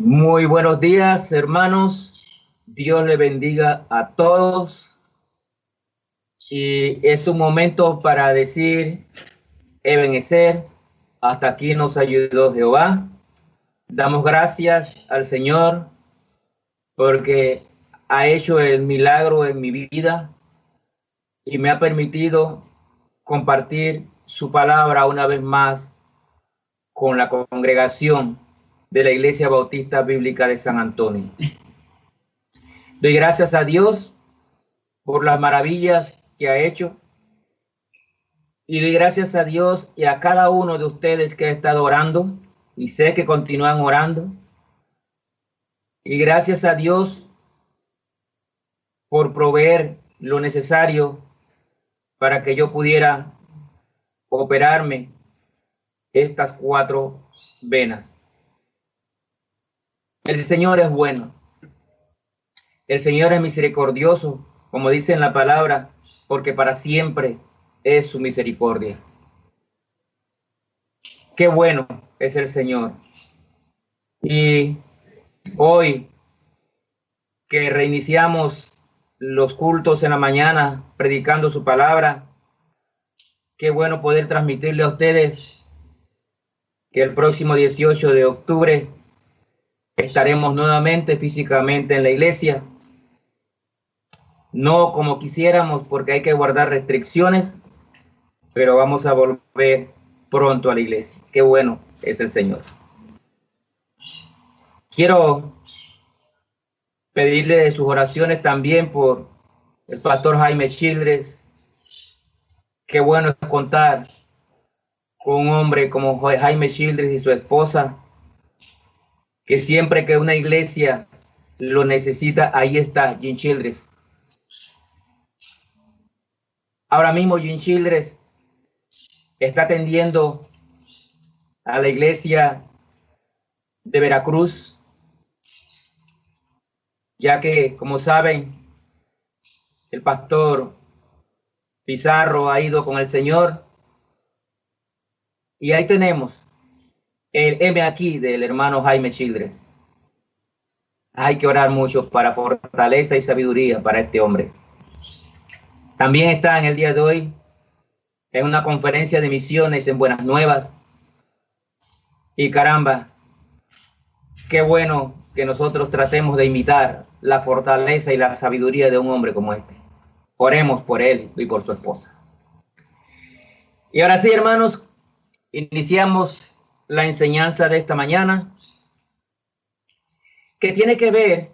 Muy buenos días, hermanos. Dios le bendiga a todos. Y es un momento para decir, Ebenezer, hasta aquí nos ayudó Jehová. Damos gracias al Señor porque ha hecho el milagro en mi vida y me ha permitido compartir su palabra una vez más con la congregación de la Iglesia Bautista Bíblica de San Antonio. Doy gracias a Dios por las maravillas que ha hecho y doy gracias a Dios y a cada uno de ustedes que ha estado orando y sé que continúan orando. Y gracias a Dios por proveer lo necesario para que yo pudiera operarme estas 4 venas. El Señor es bueno. El Señor es misericordioso, como dice en la palabra, porque para siempre es su misericordia. Qué bueno es el Señor. Y hoy que reiniciamos los cultos en la mañana predicando su palabra, qué bueno poder transmitirle a ustedes que el próximo 18 de octubre estaremos nuevamente físicamente en la iglesia. No como quisiéramos porque hay que guardar restricciones, pero vamos a volver pronto a la iglesia. Qué bueno es el Señor. Quiero pedirle sus oraciones también por el pastor Jaime Childress. Qué bueno es contar con un hombre como Jaime Childress y su esposa, que siempre que una iglesia lo necesita, ahí está Jim Childress. Ahora mismo Jim Childress está atendiendo a la iglesia de Veracruz, ya que, como saben, el pastor Pizarro ha ido con el Señor. Y ahí tenemos el M aquí del hermano Jaime Childress. Hay que orar mucho para fortaleza y sabiduría para este hombre. También está en el día de hoy en una conferencia de misiones en Buenas Nuevas. Y caramba, qué bueno que nosotros tratemos de imitar la fortaleza y la sabiduría de un hombre como este. Oremos por él y por su esposa. Y ahora sí, hermanos, iniciamos la enseñanza de esta mañana, que tiene que ver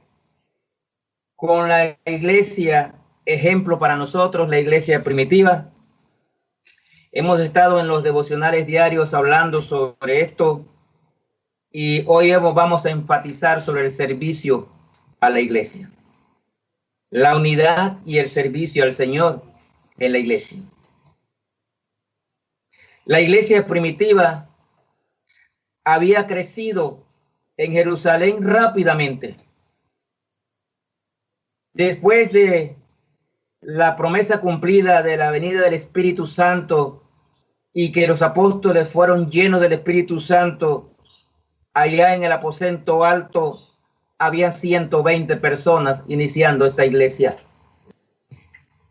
con la iglesia ejemplo para nosotros, la iglesia primitiva. Hemos estado en los devocionales diarios hablando sobre esto y hoy vamos a enfatizar sobre el servicio a la iglesia, la unidad y el servicio al Señor en la iglesia. La iglesia primitiva había crecido en Jerusalén rápidamente. Después de la promesa cumplida de la venida del Espíritu Santo y que los apóstoles fueron llenos del Espíritu Santo, allá en el aposento alto había 120 personas iniciando esta iglesia,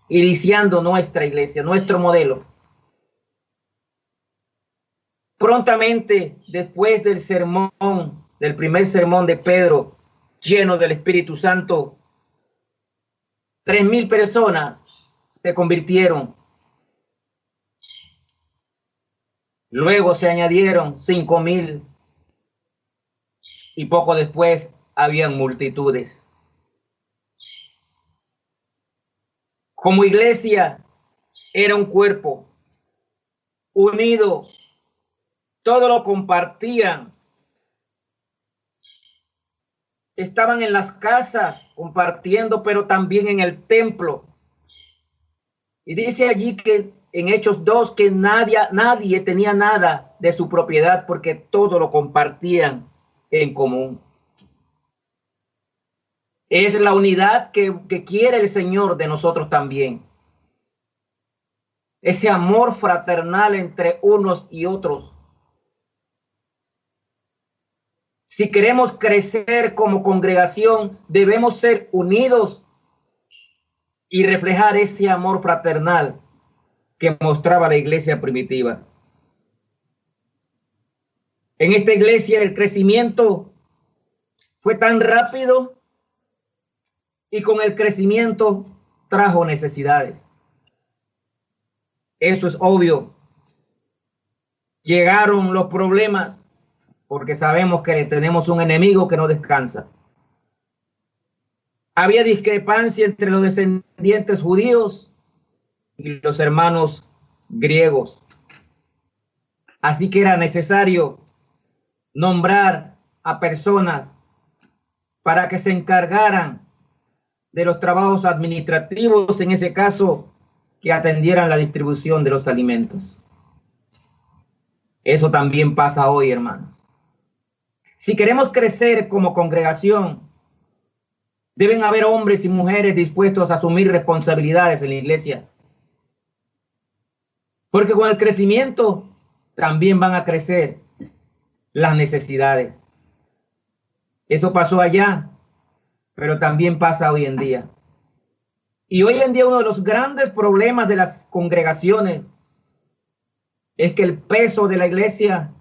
iniciando nuestra iglesia, nuestro modelo. Prontamente, después del sermón, del primer sermón de Pedro, lleno del Espíritu Santo, 3,000 personas se convirtieron. Luego se añadieron 5,000 y poco después habían multitudes. Como iglesia era un cuerpo unido, todo lo compartían. Estaban en las casas compartiendo, pero también en el templo. Y dice allí que en Hechos 2 que nadie tenía nada de su propiedad porque todo lo compartían en común. Es la unidad que quiere el Señor de nosotros también. Ese amor fraternal entre unos y otros. Si queremos crecer como congregación, debemos ser unidos y reflejar ese amor fraternal que mostraba la iglesia primitiva. En esta iglesia el crecimiento fue tan rápido y con el crecimiento trajo necesidades. Eso es obvio. Llegaron los problemas porque sabemos que tenemos un enemigo que no descansa. Había discrepancia entre los descendientes judíos y los hermanos griegos. Así que era necesario nombrar a personas para que se encargaran de los trabajos administrativos, en ese caso, que atendieran la distribución de los alimentos. Eso también pasa hoy, hermano. Si queremos crecer como congregación, deben haber hombres y mujeres dispuestos a asumir responsabilidades en la iglesia. Porque con el crecimiento también van a crecer las necesidades. Eso pasó allá, pero también pasa hoy en día. Y hoy en día uno de los grandes problemas de las congregaciones es que el peso de la iglesia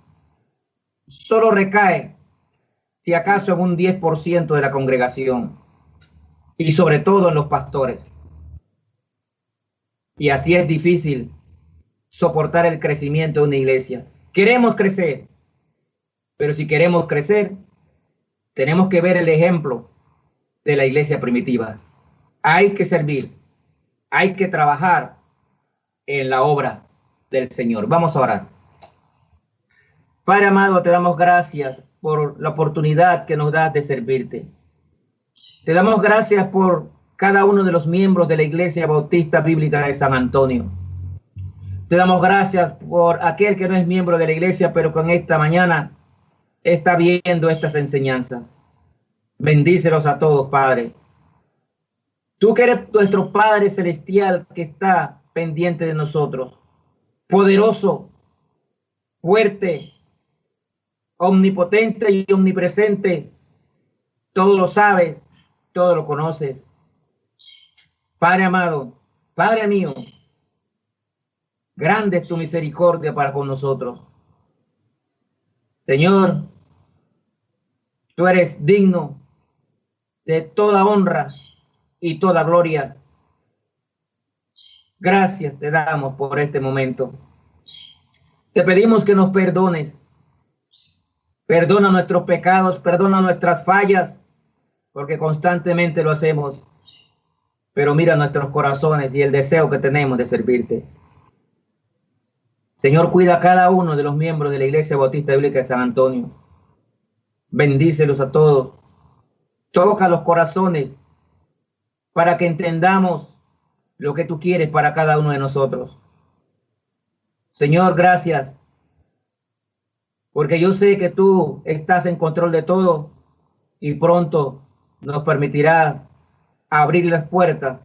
solo recae, si acaso, en un 10% de la congregación, y sobre todo en los pastores. Y así es difícil soportar el crecimiento de una iglesia. Queremos crecer, pero si queremos crecer, tenemos que ver el ejemplo de la iglesia primitiva. Hay que servir, hay que trabajar en la obra del Señor. Vamos a orar. Padre amado, te damos gracias por la oportunidad que nos das de servirte. Te damos gracias por cada uno de los miembros de la Iglesia Bautista Bíblica de San Antonio. Te damos gracias por aquel que no es miembro de la iglesia, pero con esta mañana está viendo estas enseñanzas. Bendícelos a todos, Padre. Tú que eres nuestro Padre Celestial que está pendiente de nosotros, poderoso, fuerte, omnipotente y omnipresente, todo lo sabes, todo lo conoces. Padre amado, Padre mío, grande es tu misericordia para con nosotros. Señor, tú eres digno de toda honra y toda gloria. Gracias te damos por este momento. Te pedimos que nos perdones. Perdona nuestros pecados, perdona nuestras fallas, porque constantemente lo hacemos. Pero mira nuestros corazones y el deseo que tenemos de servirte. Señor, cuida a cada uno de los miembros de la Iglesia Bautista Bíblica de San Antonio. Bendícelos a todos. Toca los corazones para que entendamos lo que tú quieres para cada uno de nosotros. Señor, gracias, porque yo sé que tú estás en control de todo y pronto nos permitirás abrir las puertas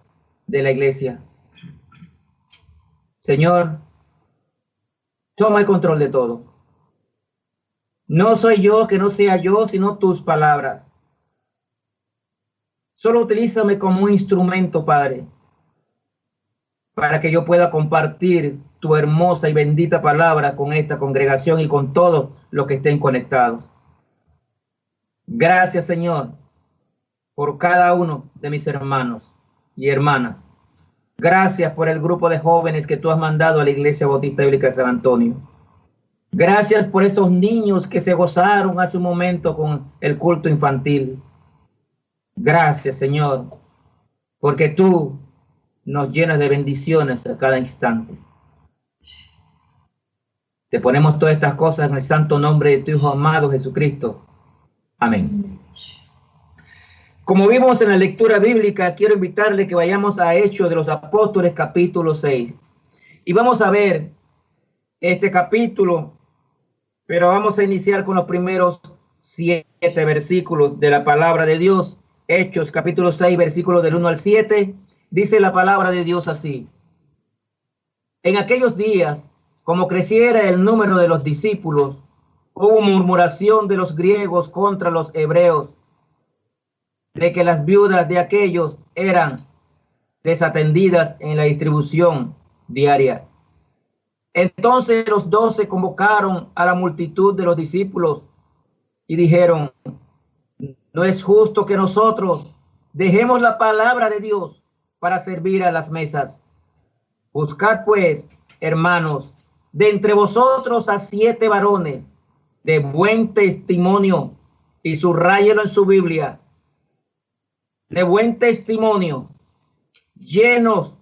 de la iglesia. Señor, toma el control de todo. No soy yo, que no sea yo, sino tus palabras. Solo utilízame como un instrumento, Padre, para que yo pueda compartir tu hermosa y bendita palabra con esta congregación y con todos los que estén conectados. Gracias, Señor, por cada uno de mis hermanos y hermanas. Gracias por el grupo de jóvenes que tú has mandado a la Iglesia Bautista Bíblica de San Antonio. Gracias por estos niños que se gozaron hace un momento con el culto infantil. Gracias, Señor, porque tú nos llenas de bendiciones a cada instante. Te ponemos todas estas cosas en el santo nombre de tu Hijo amado Jesucristo. Amén. Como vimos en la lectura bíblica, quiero invitarle que vayamos a Hechos de los Apóstoles, capítulo 6. Y vamos a ver este capítulo, pero vamos a iniciar con los primeros 7 versículos de la palabra de Dios. Hechos, capítulo 6, versículos del 1 al 7. Dice la palabra de Dios así: en aquellos días, como creciera el número de los discípulos, Hubo murmuración de los griegos contra los hebreos, de que las viudas de aquellos eran desatendidas en la distribución diaria. Entonces los 12 convocaron a la multitud de los discípulos y dijeron: no es justo que nosotros dejemos la palabra de Dios para servir a las mesas. Buscad pues, hermanos, de entre vosotros a 7 varones de buen testimonio, y subráyelo en su Biblia, de buen testimonio, llenos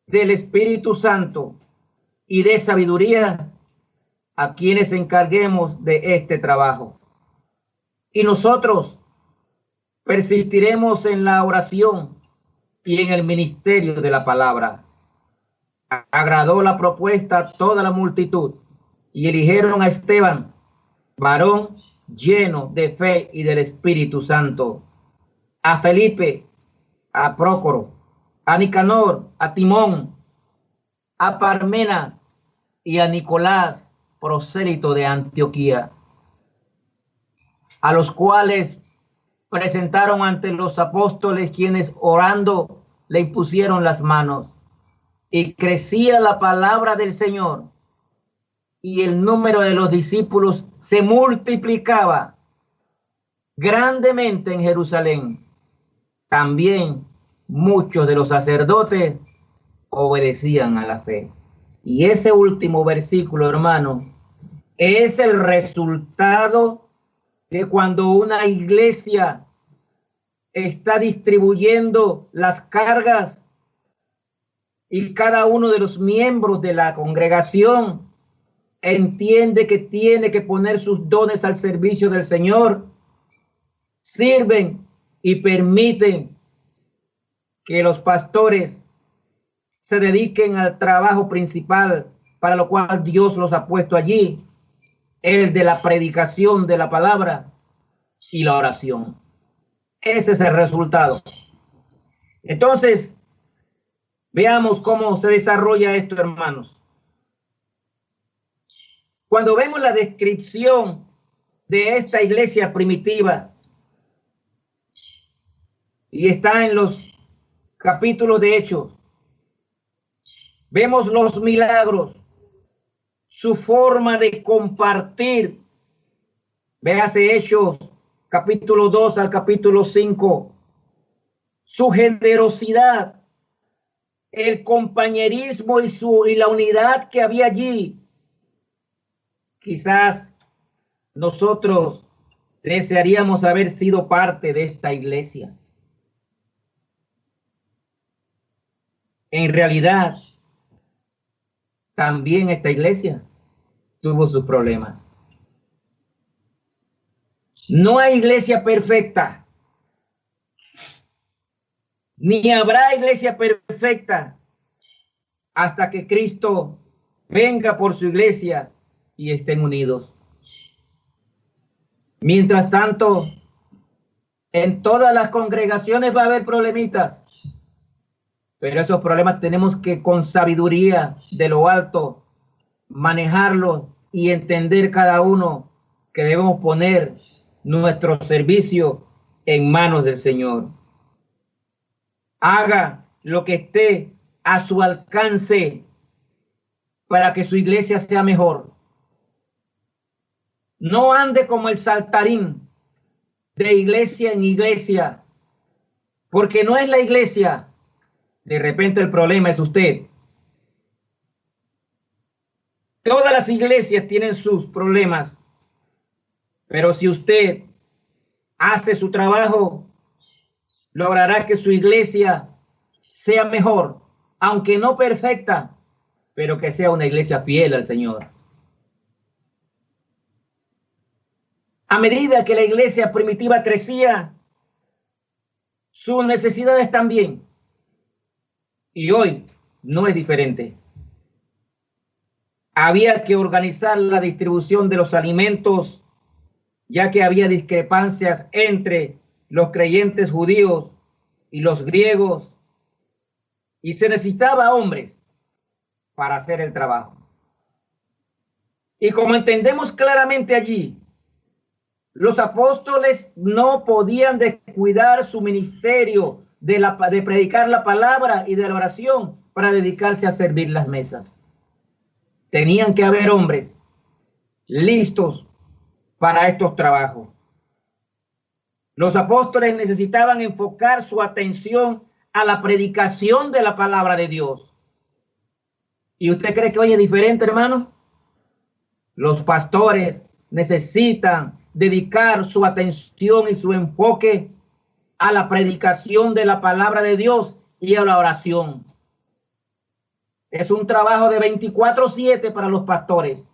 del Espíritu Santo y de sabiduría, a quienes encarguemos de este trabajo. Y nosotros persistiremos en la oración y en el ministerio de la palabra. Agradó la propuesta a toda la multitud y eligieron a Esteban, varón lleno de fe y del Espíritu Santo, a Felipe, a Prócoro, a Nicanor, a Timón, a Parmenas y a Nicolás, prosélito de Antioquía, a los cuales presentaron ante los apóstoles, quienes orando le impusieron las manos. Y crecía la palabra del Señor, y el número de los discípulos se multiplicaba grandemente en Jerusalén. También muchos de los sacerdotes obedecían a la fe. Y ese último versículo, hermano, es el resultado de cuando una iglesia está distribuyendo las cargas y cada uno de los miembros de la congregación entiende que tiene que poner sus dones al servicio del Señor, sirven y permiten que los pastores se dediquen al trabajo principal para lo cual Dios los ha puesto allí, el de la predicación de la palabra y la oración. Ese es el resultado. Entonces, veamos cómo se desarrolla esto, hermanos. Cuando vemos la descripción de esta iglesia primitiva, y está en los capítulos de Hechos, vemos los milagros, su forma de compartir. Véase Hechos capítulo 2 al capítulo 5, su generosidad, el compañerismo y la unidad que había allí. Quizás nosotros desearíamos haber sido parte de esta iglesia. En realidad, también esta iglesia tuvo sus problemas. No hay iglesia perfecta, ni habrá iglesia perfecta hasta que Cristo venga por su iglesia y estén unidos. Mientras tanto, en todas las congregaciones va a haber problemitas, pero esos problemas tenemos que, con sabiduría de lo alto, manejarlos y entender cada uno que debemos poner nuestro servicio en manos del Señor. Haga lo que esté a su alcance para que su iglesia sea mejor. No ande como el saltarín de iglesia en iglesia, porque no es la iglesia. De repente el problema es usted. Todas las iglesias tienen sus problemas, pero si usted hace su trabajo, logrará que su iglesia sea mejor, aunque no perfecta, pero que sea una iglesia fiel al Señor. A medida que la iglesia primitiva crecía, sus necesidades también. Y hoy no es diferente. Había que organizar la distribución de los alimentos, ya que había discrepancias entre los creyentes judíos y los griegos, y se necesitaba hombres para hacer el trabajo. Y como entendemos claramente allí, los apóstoles no podían descuidar su ministerio de predicar la palabra y de la oración para dedicarse a servir las mesas. Tenían que haber hombres listos para estos trabajos. Los apóstoles necesitaban enfocar su atención a la predicación de la palabra de Dios. ¿Y usted cree que hoy es diferente, hermano? Los pastores necesitan dedicar su atención y su enfoque a la predicación de la palabra de Dios y a la oración. Es un trabajo de 24/7 para los pastores.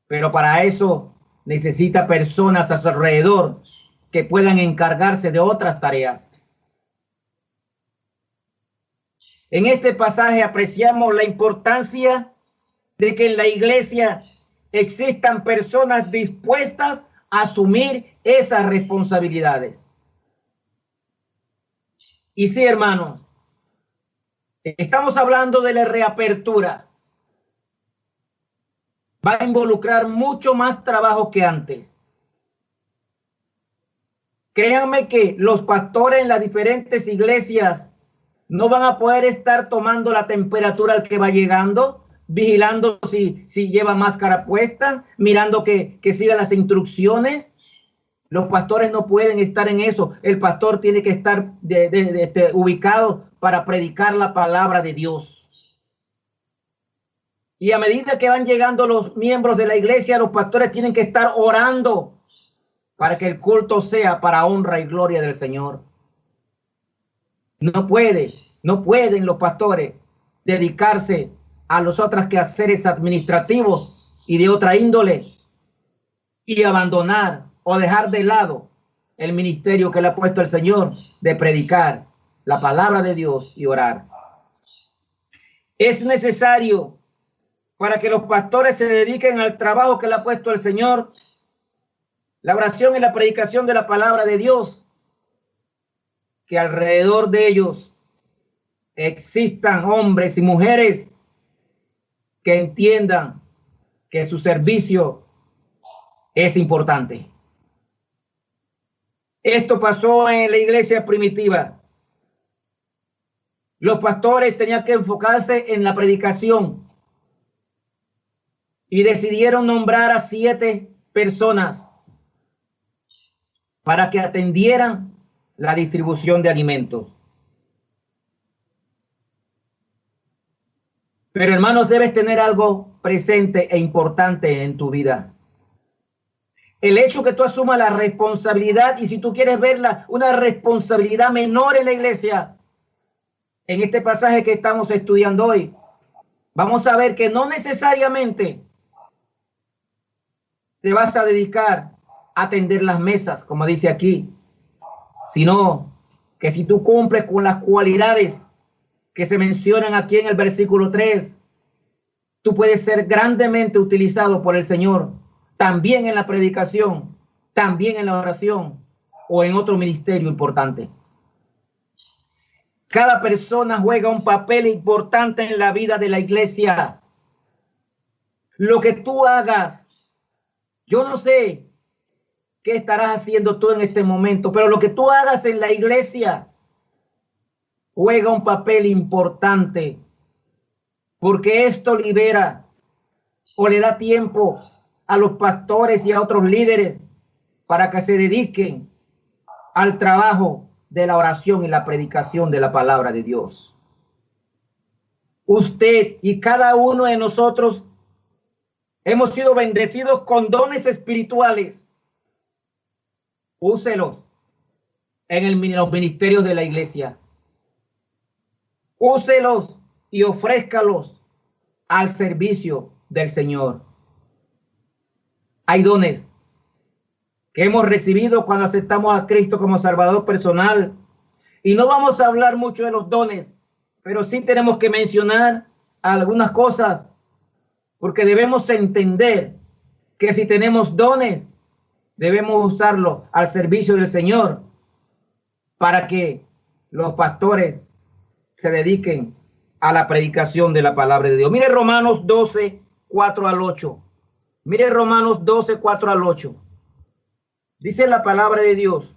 Pero para eso necesita personas a su alrededor que puedan encargarse de otras tareas. En este pasaje apreciamos la importancia de que en la iglesia existan personas dispuestas a asumir esas responsabilidades. Y sí, hermanos, estamos hablando de la reapertura. Va a involucrar mucho más trabajo que antes. Créanme que los pastores en las diferentes iglesias no van a poder estar tomando la temperatura al que va llegando, vigilando si lleva máscara puesta, mirando que siga las instrucciones. Los pastores no pueden estar en eso. El pastor tiene que estar ubicado para predicar la palabra de Dios. Y a medida que van llegando los miembros de la iglesia, los pastores tienen que estar orando para que el culto sea para honra y gloria del Señor. No pueden los pastores dedicarse a los otros quehaceres administrativos y de otra índole y abandonar o dejar de lado el ministerio que le ha puesto el Señor de predicar la palabra de Dios y orar. Es necesario para que los pastores se dediquen al trabajo que le ha puesto el Señor, la oración y la predicación de la palabra de Dios, que alrededor de ellos existan hombres y mujeres que entiendan que su servicio es importante. Esto pasó en la iglesia primitiva. Los pastores tenían que enfocarse en la predicación y decidieron nombrar a 7 personas para que atendieran la distribución de alimentos. Pero hermanos, debes tener algo presente e importante en tu vida. El hecho que tú asumas la responsabilidad, y si tú quieres verla, una responsabilidad menor en la iglesia, en este pasaje que estamos estudiando hoy, vamos a ver que no necesariamente te vas a dedicar a atender las mesas, como dice aquí, sino que si tú cumples con las cualidades que se mencionan aquí en el versículo 3, tú puedes ser grandemente utilizado por el Señor, también en la predicación, también en la oración o en otro ministerio importante. Cada persona juega un papel importante en la vida de la iglesia. Lo que tú hagas, yo no sé qué estarás haciendo tú en este momento, pero lo que tú hagas en la iglesia juega un papel importante, porque esto libera o le da tiempo a los pastores y a otros líderes para que se dediquen al trabajo de la oración y la predicación de la palabra de Dios. Usted y cada uno de nosotros hemos sido bendecidos con dones espirituales. Úselos en los ministerios de la iglesia. Úselos y ofrézcalos al servicio del Señor. Hay dones que hemos recibido cuando aceptamos a Cristo como Salvador personal. Y no vamos a hablar mucho de los dones, pero sí tenemos que mencionar algunas cosas, porque debemos entender que si tenemos dones, debemos usarlos al servicio del Señor para que los pastores se dediquen a la predicación de la palabra de Dios. Mire Romanos 12, 4 al 8. Mire Romanos 12, 4 al 8. Dice la palabra de Dios.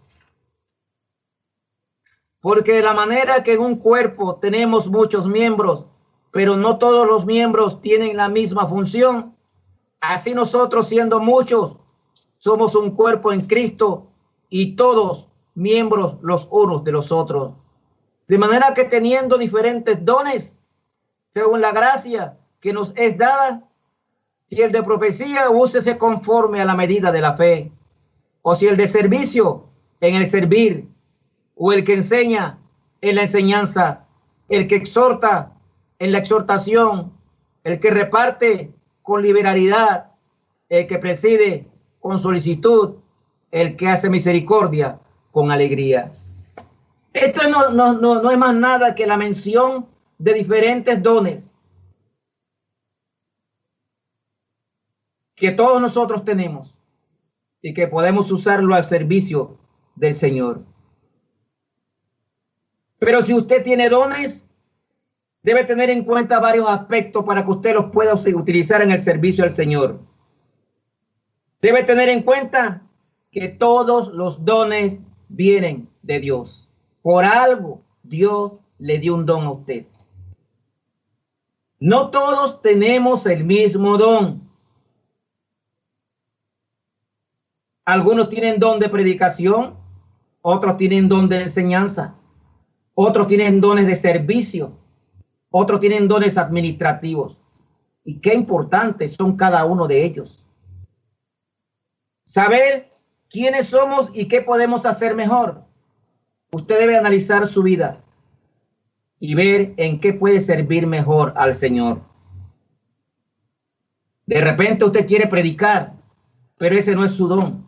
Porque de la manera que en un cuerpo tenemos muchos miembros, pero no todos los miembros tienen la misma función, así nosotros, siendo muchos, somos un cuerpo en Cristo y todos miembros los unos de los otros. De manera que teniendo diferentes dones, según la gracia que nos es dada, si el de profecía, úsese conforme a la medida de la fe, o si el de servicio, en el servir, o el que enseña, en la enseñanza, el que exhorta, en la exhortación, el que reparte con liberalidad, el que preside con solicitud, el que hace misericordia con alegría. Esto no es más nada que la mención de diferentes dones que todos nosotros tenemos y que podemos usarlo al servicio del Señor. Pero si usted tiene dones, debe tener en cuenta varios aspectos para que usted los pueda utilizar en el servicio al Señor. Debe tener en cuenta que todos los dones vienen de Dios. Por algo Dios le dio un don a usted. No todos tenemos el mismo don. Algunos tienen don de predicación, otros tienen don de enseñanza, otros tienen dones de servicio, otros tienen dones administrativos. Y qué importantes son cada uno de ellos. Saber quiénes somos y qué podemos hacer mejor. Usted debe analizar su vida y ver en qué puede servir mejor al Señor. De repente usted quiere predicar, pero ese no es su don.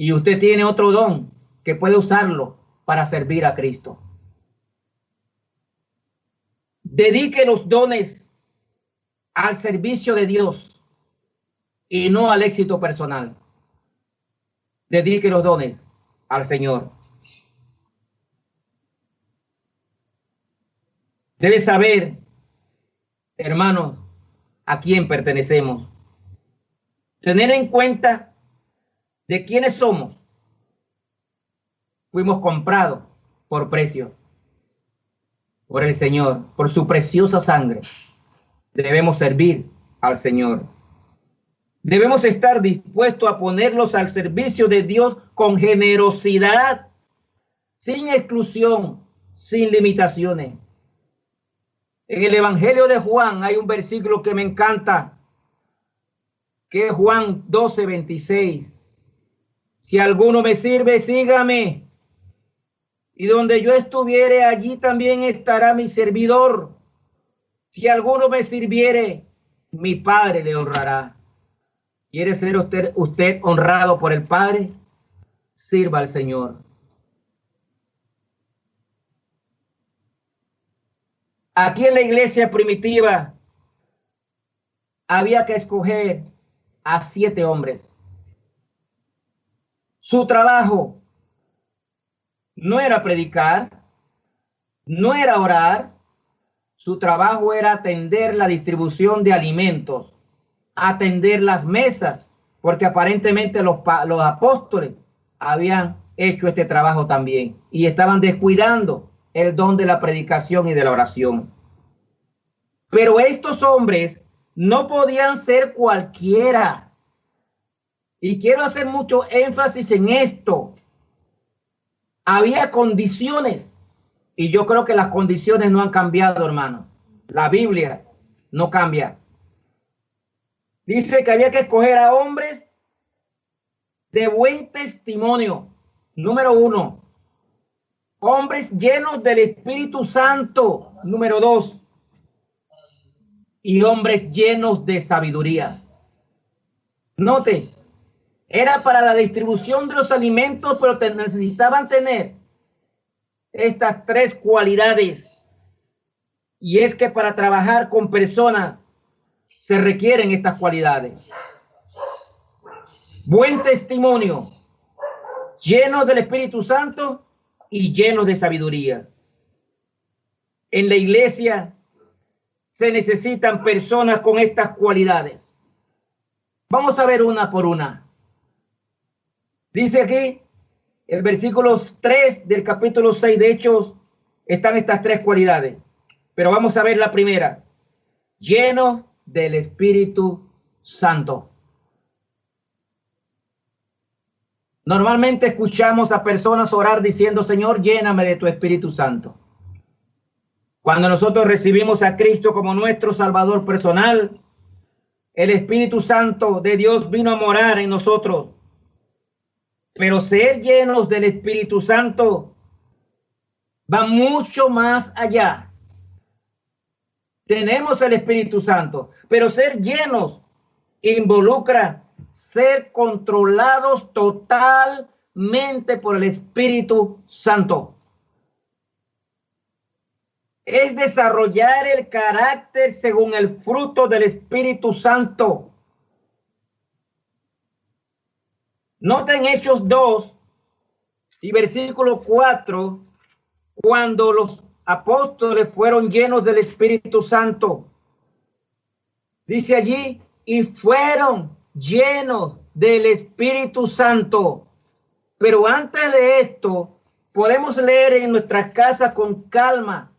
Y usted tiene otro don que puede usarlo para servir a Cristo. Dedique los dones al servicio de Dios y no al éxito personal. Dedique los dones al Señor. Debe saber, hermanos, a quién pertenecemos. Tener en cuenta de quiénes somos. Fuimos comprados por precio, por el Señor, por su preciosa sangre. Debemos servir al Señor. Debemos estar dispuestos a ponerlos al servicio de Dios con generosidad, sin exclusión, sin limitaciones. En el Evangelio de Juan hay un versículo que me encanta, que es Juan 12:26. Si alguno me sirve, sígame. Y donde yo estuviere, allí también estará mi servidor. Si alguno me sirviere, mi Padre le honrará. ¿Quiere ser usted honrado por el Padre? Sirva al Señor. Aquí en la iglesia primitiva había que escoger a 7 hombres. Su trabajo no era predicar, no era orar, su trabajo era atender la distribución de alimentos, atender las mesas, porque aparentemente los apóstoles habían hecho este trabajo también y estaban descuidando el don de la predicación y de la oración. Pero estos hombres no podían ser cualquiera. Y quiero hacer mucho énfasis en esto. Había condiciones, y yo creo que las condiciones no han cambiado, hermano. La Biblia no cambia. Dice que había que escoger a hombres de buen testimonio. Número 1. Hombres llenos del Espíritu Santo. Número 2. Y hombres llenos de sabiduría. Note, era para la distribución de los alimentos, pero necesitaban tener estas 3 cualidades. Y es que para trabajar con personas se requieren estas cualidades. Buen testimonio, lleno del Espíritu Santo y lleno de sabiduría. En la iglesia se necesitan personas con estas cualidades. Vamos a ver una por una. Dice aquí, el versículo 3 del capítulo 6 de Hechos, están estas tres cualidades. Pero vamos a ver la primera. Lleno del Espíritu Santo. Normalmente escuchamos a personas orar diciendo, Señor, lléname de tu Espíritu Santo. Cuando nosotros recibimos a Cristo como nuestro Salvador personal, el Espíritu Santo de Dios vino a morar en nosotros. Pero ser llenos del Espíritu Santo va mucho más allá. Tenemos el Espíritu Santo, pero ser llenos involucra ser controlados totalmente por el Espíritu Santo. Es desarrollar el carácter según el fruto del Espíritu Santo. Noten Hechos 2 y versículo 4, cuando los apóstoles fueron llenos del Espíritu Santo. Dice allí, y fueron llenos del Espíritu Santo. Pero antes de esto, podemos leer en nuestras casas con calma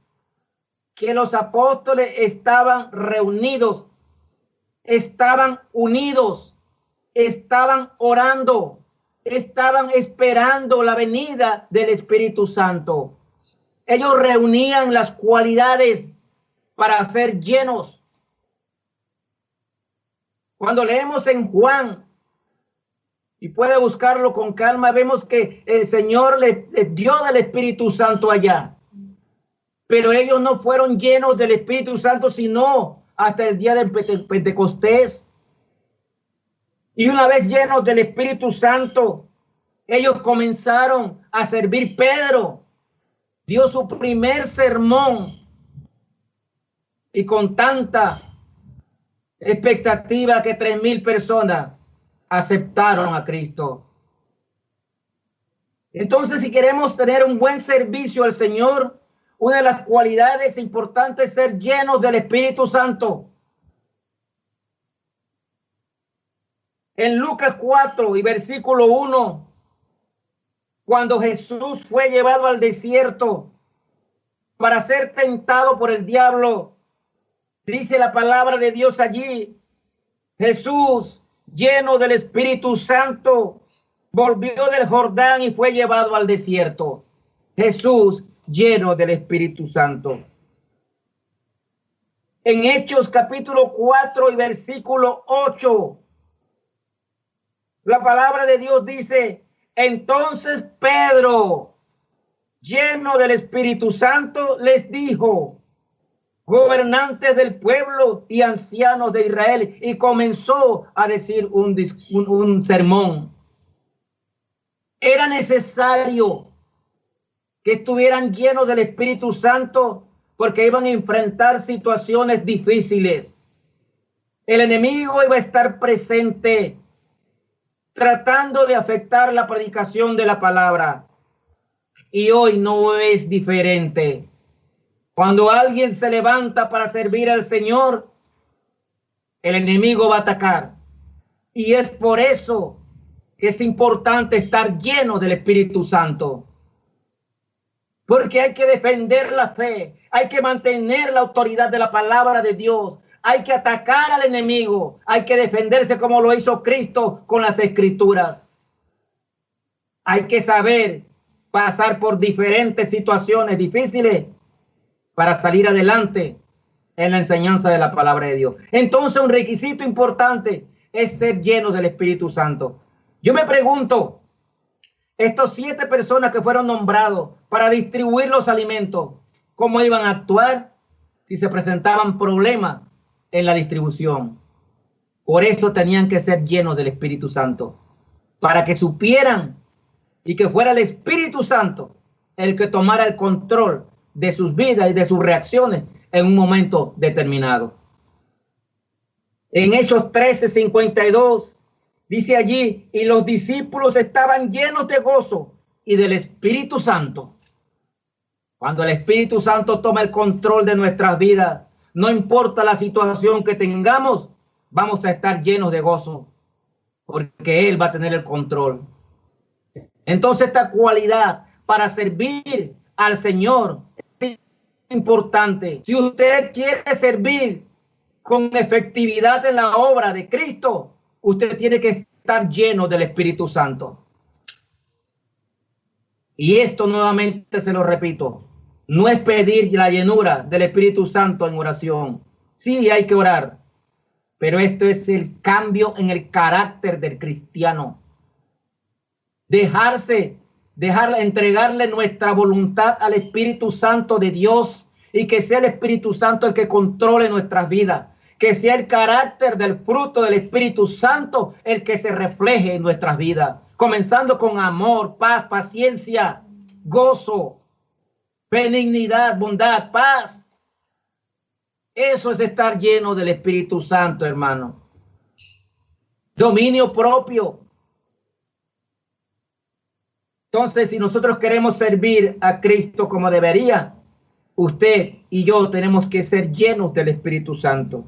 que los apóstoles estaban reunidos, estaban unidos, estaban orando, estaban esperando la venida del Espíritu Santo. Ellos reunían las cualidades para ser llenos. Cuando leemos en Juan, y puede buscarlo con calma, vemos que el Señor les dio del Espíritu Santo allá. Pero ellos no fueron llenos del Espíritu Santo, sino hasta el día del Pentecostés. Y una vez llenos del Espíritu Santo, ellos comenzaron a servir. Pedro dio su primer sermón y con tanta expectativa que 3,000 personas aceptaron a Cristo. Entonces, si queremos tener un buen servicio al Señor, una de las cualidades importantes es ser llenos del Espíritu Santo. En Lucas 4 y versículo 1, cuando Jesús fue llevado al desierto para ser tentado por el diablo, dice la palabra de Dios allí, Jesús, lleno del Espíritu Santo, volvió del Jordán y fue llevado al desierto. Jesús, lleno del Espíritu Santo. En Hechos capítulo 4 y versículo 8, la palabra de Dios dice, entonces Pedro, lleno del Espíritu Santo, les dijo, gobernantes del pueblo y ancianos de Israel, y comenzó a decir un sermón. Era necesario que estuvieran llenos del Espíritu Santo porque iban a enfrentar situaciones difíciles. El enemigo iba a estar presente tratando de afectar la predicación de la palabra. Y hoy no es diferente. Cuando alguien se levanta para servir al Señor, el enemigo va a atacar. Y es por eso que es importante estar lleno del Espíritu Santo. Porque hay que defender la fe, hay que mantener la autoridad de la palabra de Dios, hay que atacar al enemigo, hay que defenderse como lo hizo Cristo con las Escrituras. Hay que saber pasar por diferentes situaciones difíciles para salir adelante en la enseñanza de la palabra de Dios. Entonces, un requisito importante es ser llenos del Espíritu Santo. Yo me pregunto, estos 7 personas que fueron nombrados para distribuir los alimentos, ¿cómo iban a actuar si se presentaban problemas en la distribución? Por eso tenían que ser llenos del Espíritu Santo, para que supieran y que fuera el Espíritu Santo el que tomara el control de sus vidas y de sus reacciones en un momento determinado. En Hechos 13:52 dice allí, y los discípulos estaban llenos de gozo y del Espíritu Santo. Cuando el Espíritu Santo toma el control de nuestras vidas, no importa la situación que tengamos, vamos a estar llenos de gozo, porque Él va a tener el control. Entonces, esta cualidad para servir al Señor es importante. Si usted quiere servir con efectividad en la obra de Cristo, usted tiene que estar lleno del Espíritu Santo. Y esto nuevamente se lo repito, no es pedir la llenura del Espíritu Santo en oración. Sí, hay que orar, pero esto es el cambio en el carácter del cristiano. Entregarle nuestra voluntad al Espíritu Santo de Dios y que sea el Espíritu Santo el que controle nuestras vidas. Que sea el carácter del fruto del Espíritu Santo el que se refleje en nuestras vidas. Comenzando con amor, paz, paciencia, gozo, benignidad, bondad, paz. Eso es estar lleno del Espíritu Santo, hermano. Dominio propio. Entonces, si nosotros queremos servir a Cristo como debería, usted y yo tenemos que ser llenos del Espíritu Santo.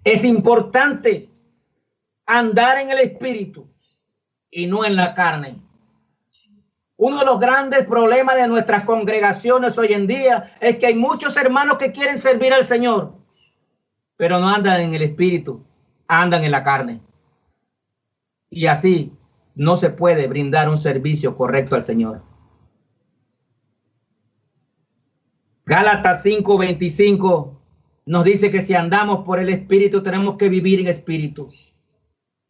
Es importante andar en el Espíritu y no en la carne. Uno de los grandes problemas de nuestras congregaciones hoy en día es que hay muchos hermanos que quieren servir al Señor, pero no andan en el Espíritu, andan en la carne. Y así no se puede brindar un servicio correcto al Señor. Gálatas 5:25 nos dice que si andamos por el Espíritu tenemos que vivir en Espíritu.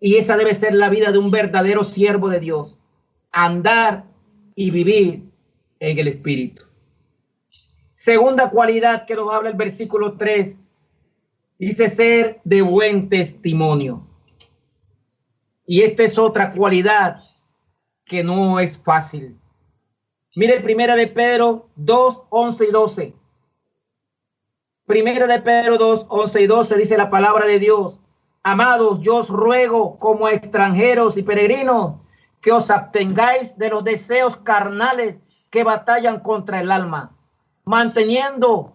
Y esa debe ser la vida de un verdadero siervo de Dios. Andar y vivir en el Espíritu. Segunda cualidad que nos habla el versículo 3. Dice ser de buen testimonio. Y esta es otra cualidad que no es fácil. Mire, Primera de Pedro 2, 11 y 12. Primera de Pedro 2, 11 y 12 dice la palabra de Dios. Amados, yo os ruego como extranjeros y peregrinos que os abstengáis de los deseos carnales que batallan contra el alma, manteniendo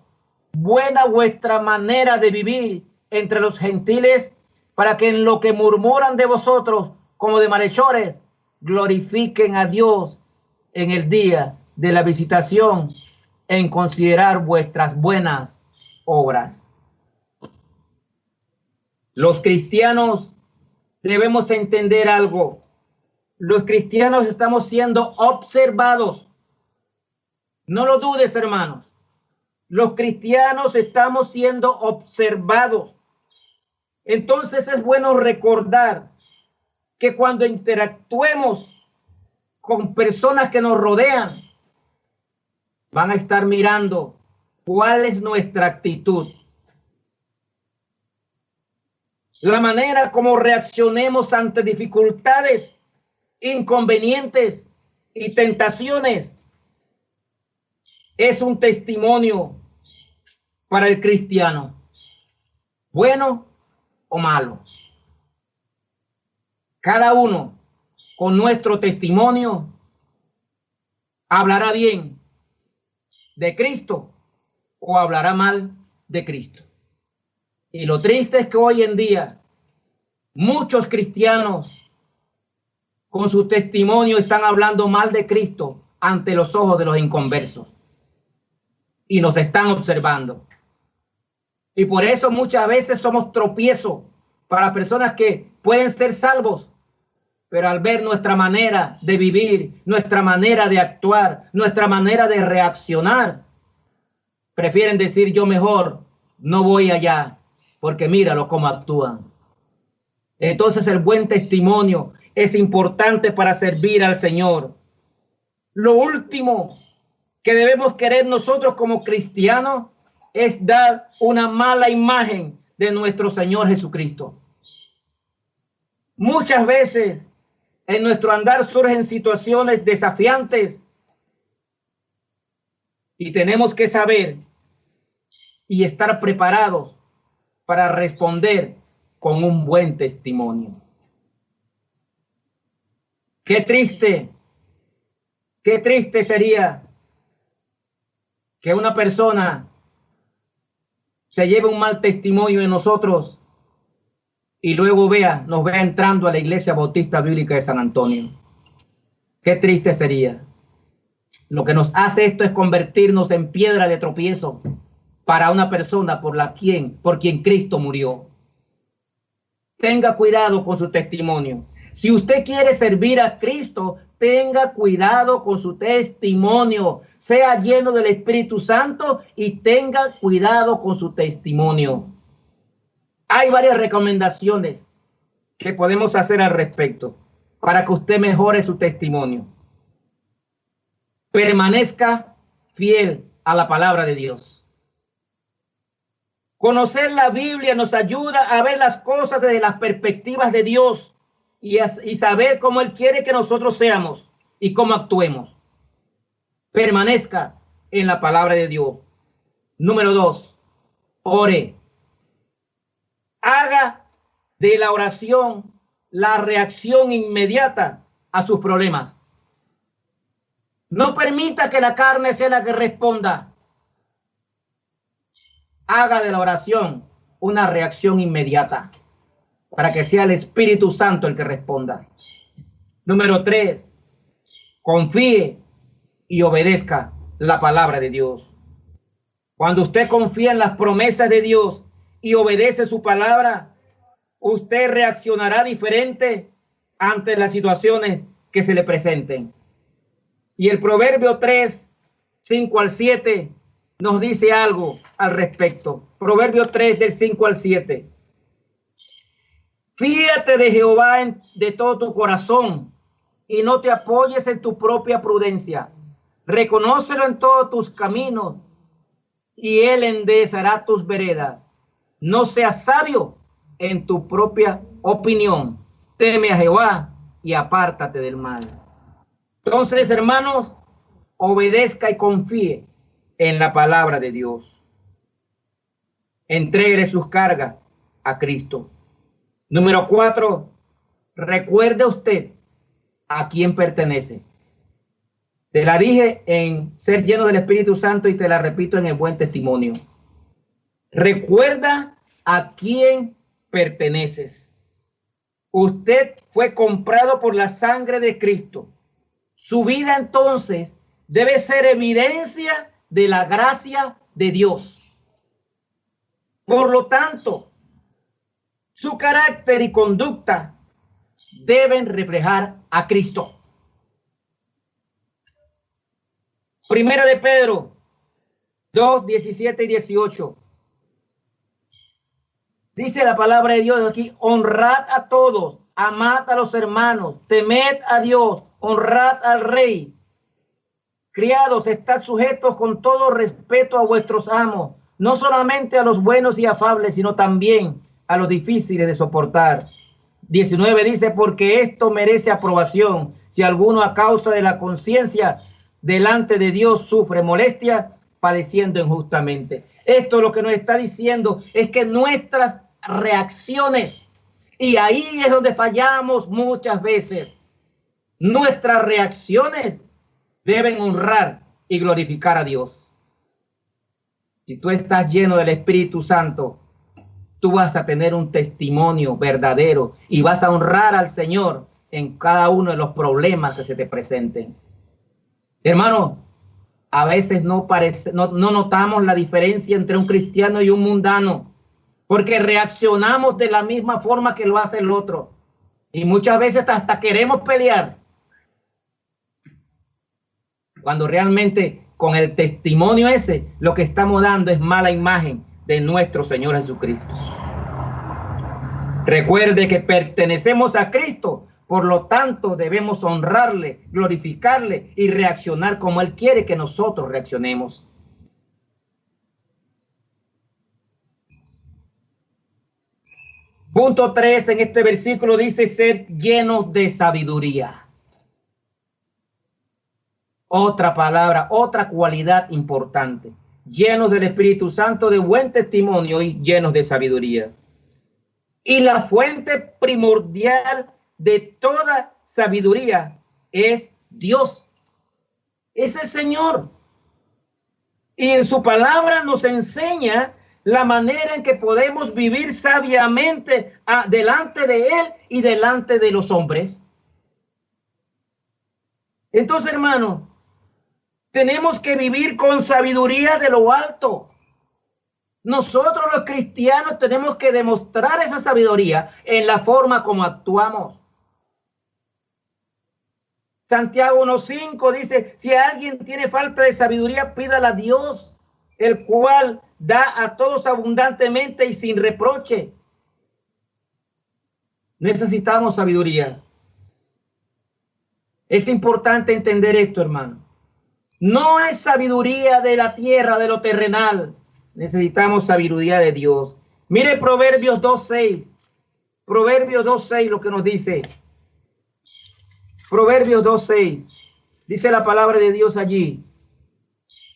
buena vuestra manera de vivir entre los gentiles, para que en lo que murmuran de vosotros como de malhechores, glorifiquen a Dios en el día de la visitación, en considerar vuestras buenas obras. Los cristianos debemos entender algo. Los cristianos estamos siendo observados. No lo dudes, hermanos. Los cristianos estamos siendo observados. Entonces es bueno recordar que cuando interactuemos con personas que nos rodean, van a estar mirando cuál es nuestra actitud. La manera como reaccionemos ante dificultades, inconvenientes y tentaciones es un testimonio para el cristiano, bueno o malo. Cada uno con nuestro testimonio hablará bien de Cristo o hablará mal de Cristo. Y lo triste es que hoy en día muchos cristianos con su testimonio están hablando mal de Cristo ante los ojos de los inconversos. Y nos están observando. Y por eso muchas veces somos tropiezo para personas que pueden ser salvos, pero al ver nuestra manera de vivir, nuestra manera de actuar, nuestra manera de reaccionar, prefieren decir yo mejor no voy allá, porque míralo cómo actúan. Entonces el buen testimonio es importante para servir al Señor. Lo último que debemos querer nosotros como cristianos es dar una mala imagen de nuestro Señor Jesucristo. Muchas veces en nuestro andar surgen situaciones desafiantes y tenemos que saber y estar preparados para responder con un buen testimonio. Qué triste sería que una persona se lleve un mal testimonio en nosotros y luego nos vea entrando a la Iglesia Bautista Bíblica de San Antonio. Qué triste sería. Lo que nos hace esto es convertirnos en piedra de tropiezo para una persona por quien Cristo murió. Tenga cuidado con su testimonio. Si usted quiere servir a Cristo, tenga cuidado con su testimonio. Sea lleno del Espíritu Santo y tenga cuidado con su testimonio. Hay varias recomendaciones que podemos hacer al respecto para que usted mejore su testimonio. Permanezca fiel a la palabra de Dios. Conocer la Biblia nos ayuda a ver las cosas desde las perspectivas de Dios y saber cómo Él quiere que nosotros seamos y cómo actuemos. Permanezca en la palabra de Dios. Número 2, ore. Haga de la oración la reacción inmediata a sus problemas. No permita que la carne sea la que responda. Haga de la oración una reacción inmediata para que sea el Espíritu Santo el que responda. Número 3, confíe y obedezca la palabra de Dios. Cuando usted confía en las promesas de Dios y obedece su palabra, usted reaccionará diferente ante las situaciones que se le presenten. Y el Proverbio 3, 5 al 7 nos dice algo al respecto. Proverbio 3, del 5 al 7. Fíate de Jehová de todo tu corazón y no te apoyes en tu propia prudencia. Reconócelo en todos tus caminos y Él enderezará tus veredas. No seas sabio en tu propia opinión. Teme a Jehová y apártate del mal. Entonces, hermanos, obedezca y confíe en la palabra de Dios. Entréguele sus cargas a Cristo. Número 4, recuerde usted a quién pertenece. Te la dije en ser lleno del Espíritu Santo y te la repito en el buen testimonio. Recuerda a quién perteneces. Usted fue comprado por la sangre de Cristo. Su vida entonces debe ser evidencia de la gracia de Dios. Por lo tanto, su carácter y conducta deben reflejar a Cristo. Primera de Pedro 2, 17 y 18. Dice la palabra de Dios aquí: honrad a todos, amad a los hermanos, temed a Dios, honrad al rey. Criados, estad sujetos con todo respeto a vuestros amos, no solamente a los buenos y afables, sino también a los difíciles de soportar. 19 dice: porque esto merece aprobación, si alguno a causa de la conciencia delante de Dios sufre molestia, padeciendo injustamente. Esto lo que nos está diciendo es que nuestras reacciones, y ahí es donde fallamos muchas veces, nuestras reacciones deben honrar y glorificar a Dios. Si tú estás lleno del Espíritu Santo, tú vas a tener un testimonio verdadero y vas a honrar al Señor en cada uno de los problemas que se te presenten. Hermano, a veces no notamos la diferencia entre un cristiano y un mundano, porque reaccionamos de la misma forma que lo hace el otro. Y muchas veces hasta queremos pelear, cuando realmente con el testimonio ese lo que estamos dando es mala imagen de nuestro Señor Jesucristo. Recuerde que pertenecemos a Cristo, por lo tanto debemos honrarle, glorificarle y reaccionar como Él quiere que nosotros reaccionemos. Punto 3 en este versículo dice: ser llenos de sabiduría. Otra palabra, otra cualidad importante. Llenos del Espíritu Santo, de buen testimonio y llenos de sabiduría. Y la fuente primordial de toda sabiduría es Dios. Es el Señor. Y en su palabra nos enseña la manera en que podemos vivir sabiamente delante de Él y delante de los hombres. Entonces, hermano, tenemos que vivir con sabiduría de lo alto. Nosotros los cristianos tenemos que demostrar esa sabiduría en la forma como actuamos. Santiago 1:5 dice, si alguien tiene falta de sabiduría, pídala a Dios, el cual da a todos abundantemente y sin reproche. Necesitamos sabiduría. Es importante entender esto, hermano. No es sabiduría de la tierra, de lo terrenal. Necesitamos sabiduría de Dios. Mire Proverbios 2:6. Proverbios 2:6 lo que nos dice. Proverbios 2:6. Dice la palabra de Dios allí.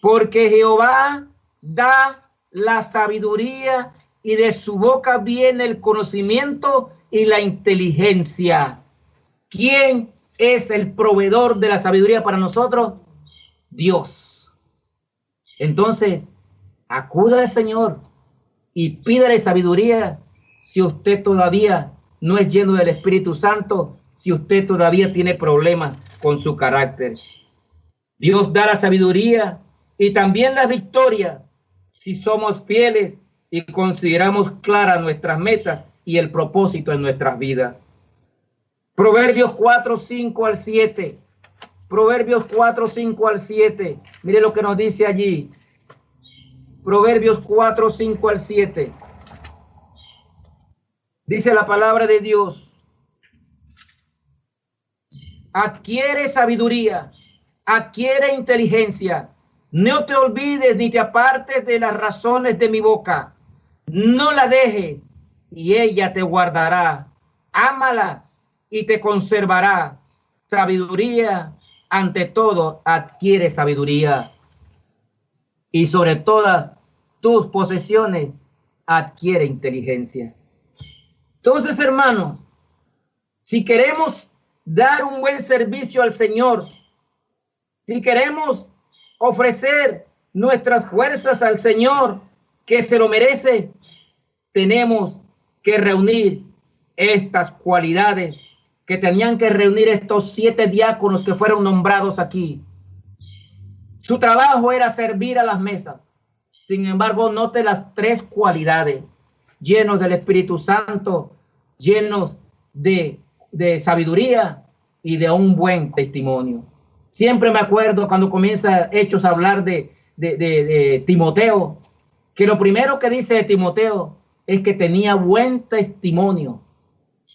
Porque Jehová da la sabiduría y de su boca viene el conocimiento y la inteligencia. ¿Quién es el proveedor de la sabiduría para nosotros? Dios. Entonces, acuda al Señor y pídale sabiduría si usted todavía no es lleno del Espíritu Santo, si usted todavía tiene problemas con su carácter. Dios da la sabiduría y también la victoria si somos fieles y consideramos claras nuestras metas y el propósito en nuestras vidas. Proverbios 4:5-7. Proverbios 4:5-7. Mire lo que nos dice allí. Proverbios 4:5-7. Dice la palabra de Dios. Adquiere sabiduría, adquiere inteligencia. No te olvides ni te apartes de las razones de mi boca. No la dejes y ella te guardará. Ámala y te conservará. Sabiduría, ante todo, adquiere sabiduría. Y sobre todas tus posesiones, adquiere inteligencia. Entonces, hermanos, si queremos dar un buen servicio al Señor, si queremos ofrecer nuestras fuerzas al Señor, que se lo merece, tenemos que reunir estas cualidades que tenían que reunir estos 7 diáconos que fueron nombrados aquí. Su trabajo era servir a las mesas. Sin embargo, note las 3 cualidades: llenos del Espíritu Santo, llenos de sabiduría y de un buen testimonio. Siempre me acuerdo cuando comienza Hechos a hablar de Timoteo, que lo primero que dice de Timoteo es que tenía buen testimonio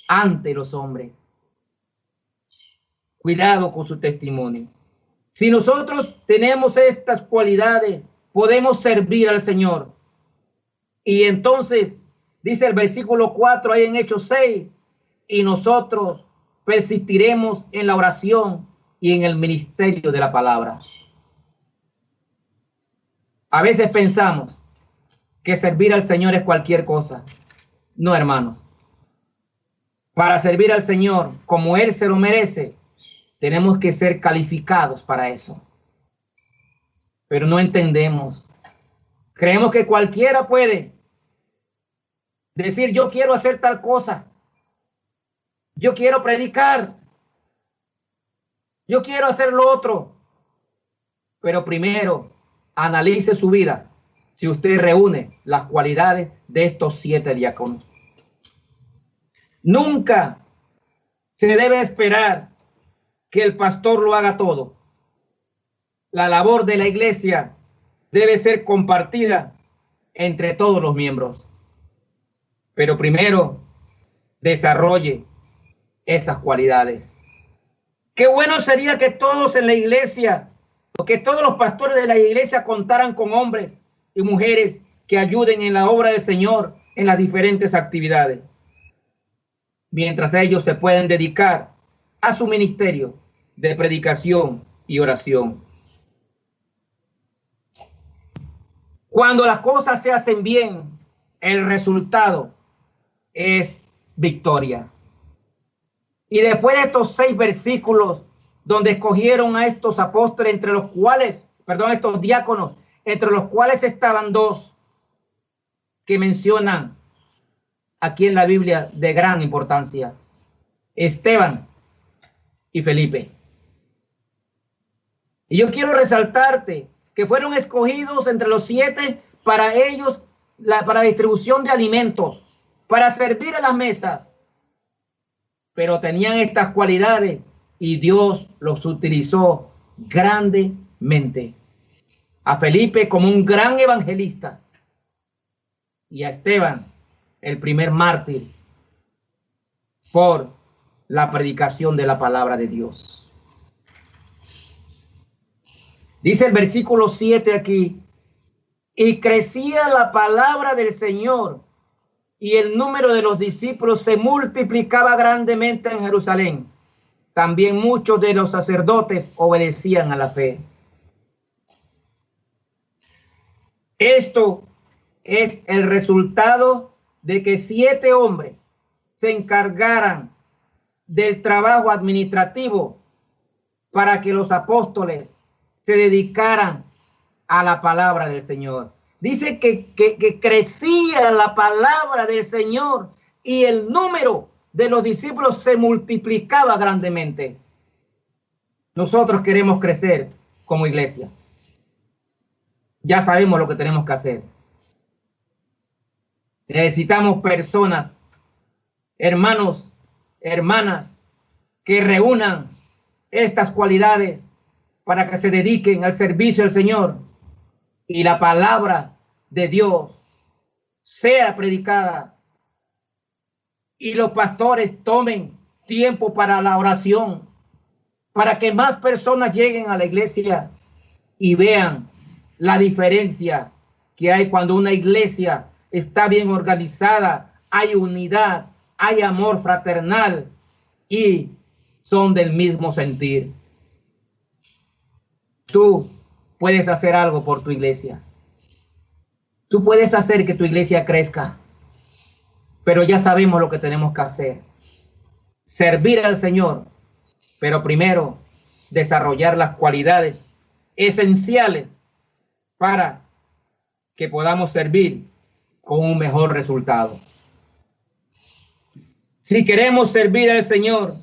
ante los hombres. Cuidado con su testimonio. Si nosotros tenemos estas cualidades, podemos servir al Señor. Y entonces, dice el versículo 4 ahí en Hechos 6, y nosotros persistiremos en la oración y en el ministerio de la palabra. A veces pensamos que servir al Señor es cualquier cosa. No, hermanos. Para servir al Señor como Él se lo merece, tenemos que ser calificados para eso. Pero no entendemos. Creemos que cualquiera puede decir, yo quiero hacer tal cosa. Yo quiero predicar. Yo quiero hacer lo otro. Pero primero, analice su vida si usted reúne las cualidades de estos 7 diáconos. Nunca se debe esperar que el pastor lo haga todo. La labor de la iglesia debe ser compartida entre todos los miembros. Pero primero, desarrolle esas cualidades. Qué bueno sería que todos en la iglesia, o que todos los pastores de la iglesia contaran con hombres y mujeres que ayuden en la obra del Señor en las diferentes actividades, mientras ellos se pueden dedicar a su ministerio de predicación y oración. Cuando las cosas se hacen bien, el resultado es victoria. Y después de estos 6 versículos, donde escogieron a estos apóstoles, estos diáconos, entre los cuales estaban 2, que mencionan aquí en la Biblia de gran importancia: Esteban y Felipe. Y yo quiero resaltarte que fueron escogidos entre los 7 para ellos, para distribución de alimentos, para servir a las mesas. Pero tenían estas cualidades y Dios los utilizó grandemente. A Felipe como un gran evangelista y a Esteban, el primer mártir, por la predicación de la palabra de Dios. Dice el versículo 7 aquí: y crecía la palabra del Señor, y el número de los discípulos se multiplicaba grandemente en Jerusalén. También muchos de los sacerdotes obedecían a la fe. Esto es el resultado de que 7 hombres se encargaran del trabajo administrativo para que los apóstoles se dedicaran a la palabra del Señor. Dice que crecía la palabra del Señor y el número de los discípulos se multiplicaba grandemente. Nosotros queremos crecer como iglesia. Ya sabemos lo que tenemos que hacer. Necesitamos personas, hermanos, hermanas, que reúnan estas cualidades para que se dediquen al servicio del Señor y la palabra de Dios sea predicada y los pastores tomen tiempo para la oración, para que más personas lleguen a la iglesia y vean la diferencia que hay cuando una iglesia está bien organizada, hay unidad, hay amor fraternal y son del mismo sentir. Tú puedes hacer algo por tu iglesia. Tú puedes hacer que tu iglesia crezca, pero ya sabemos lo que tenemos que hacer. Servir al Señor, pero primero desarrollar las cualidades esenciales para que podamos servir con un mejor resultado. Si queremos servir al Señor,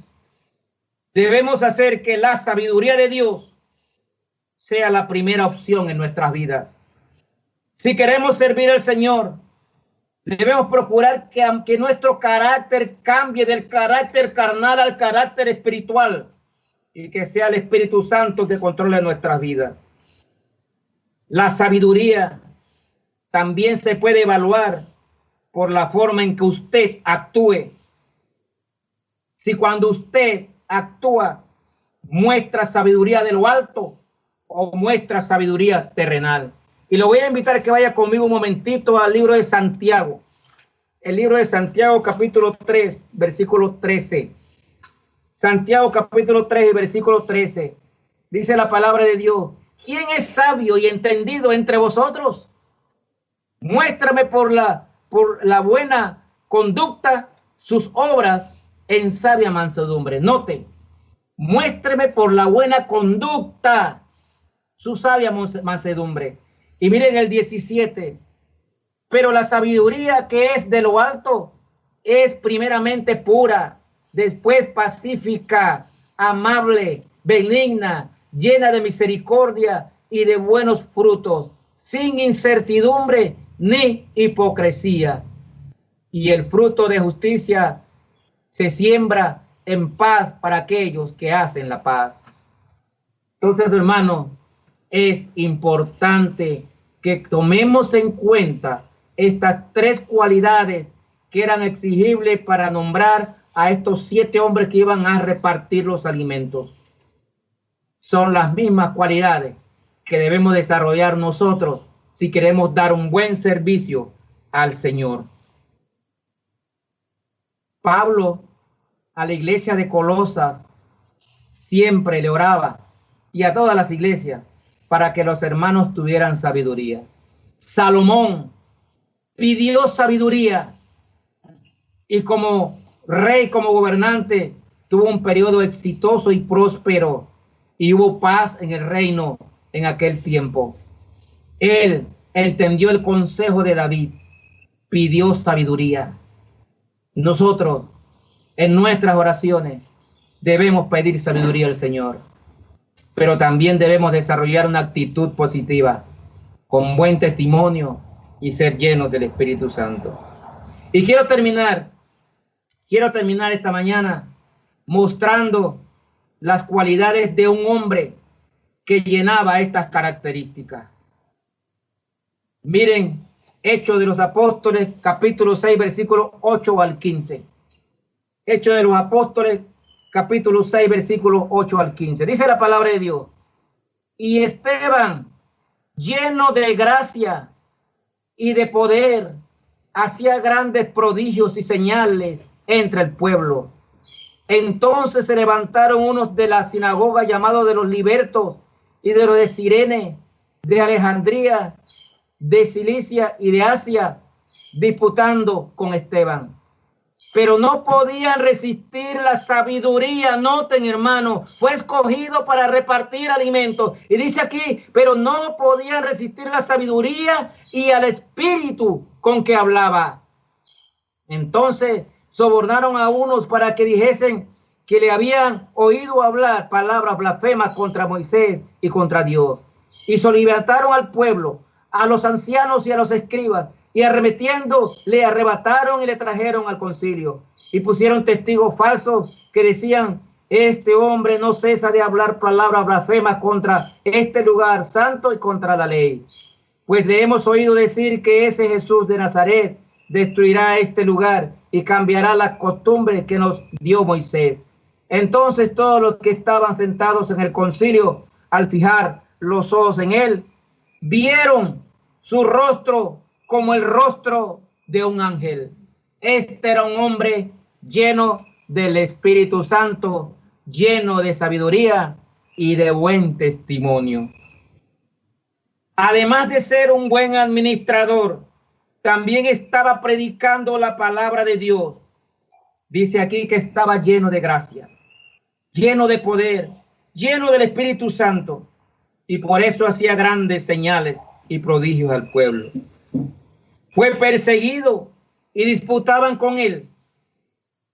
debemos hacer que la sabiduría de Dios sea la primera opción en nuestras vidas. Si queremos servir al Señor, debemos procurar que nuestro carácter cambie del carácter carnal al carácter espiritual y que sea el Espíritu Santo que controle nuestras vidas. La sabiduría también se puede evaluar por la forma en que usted actúe. Si cuando usted actúa muestra sabiduría de lo alto o muestra sabiduría terrenal. Y lo voy a invitar a que vaya conmigo un momentito al libro de Santiago. El libro de Santiago, capítulo 3, versículo 13. Santiago, capítulo 3, versículo 13. Dice la palabra de Dios: ¿quién es sabio y entendido entre vosotros? Muéstrame por la buena conducta sus obras en sabia mansedumbre. Note, muéstrame por la buena conducta su sabia mansedumbre. Y miren el 17. Pero la sabiduría que es de lo alto es primeramente pura, después pacífica, amable, benigna, llena de misericordia y de buenos frutos, sin incertidumbre ni hipocresía. Y el fruto de justicia se siembra en paz para aquellos que hacen la paz. Entonces, hermano, es importante que tomemos en cuenta estas 3 cualidades que eran exigibles para nombrar a estos 7 hombres que iban a repartir los alimentos. Son las mismas cualidades que debemos desarrollar nosotros si queremos dar un buen servicio al Señor. Pablo a la iglesia de Colosas siempre le oraba, y a todas las iglesias, para que los hermanos tuvieran sabiduría. Salomón pidió sabiduría y como rey, como gobernante, tuvo un periodo exitoso y próspero y hubo paz en el reino en aquel tiempo. Él entendió el consejo de David pidió sabiduría. Nosotros, en nuestras oraciones, debemos pedir sabiduría al Señor, pero también debemos desarrollar una actitud positiva, con buen testimonio y ser llenos del Espíritu Santo. Y quiero terminar esta mañana mostrando las cualidades de un hombre que llenaba estas características. Miren, Hechos de los Apóstoles, capítulo 6, versículo 8 al 15. Hechos de los Apóstoles, capítulo 6, versículo 8 al 15. Dice la palabra de Dios. Y Esteban, lleno de gracia y de poder, hacía grandes prodigios y señales entre el pueblo. Entonces se levantaron unos de la sinagoga llamados de los libertos y de los de Cirene, de Alejandría, de Cilicia y de Asia, disputando con Esteban. Pero no podían resistir la sabiduría. Noten, hermano, fue escogido para repartir alimentos. Y dice aquí, pero no podían resistir la sabiduría y al espíritu con que hablaba. Entonces sobornaron a unos para que dijesen que le habían oído hablar palabras blasfemas contra Moisés y contra Dios. Y solicitaron al pueblo, a los ancianos y a los escribas, y arremetiendo le arrebataron y le trajeron al concilio. Y pusieron testigos falsos que decían, este hombre no cesa de hablar palabras blasfemas contra este lugar santo y contra la ley. Pues le hemos oído decir que ese Jesús de Nazaret destruirá este lugar y cambiará las costumbres que nos dio Moisés. Entonces todos los que estaban sentados en el concilio, al fijar los ojos en él, vieron su rostro como el rostro de un ángel. Este era un hombre lleno del Espíritu Santo, lleno de sabiduría y de buen testimonio. Además de ser un buen administrador, también estaba predicando la palabra de Dios. Dice aquí que estaba lleno de gracia, lleno de poder, lleno del Espíritu Santo, y por eso hacía grandes señales y prodigios al pueblo. Fue perseguido y disputaban con él,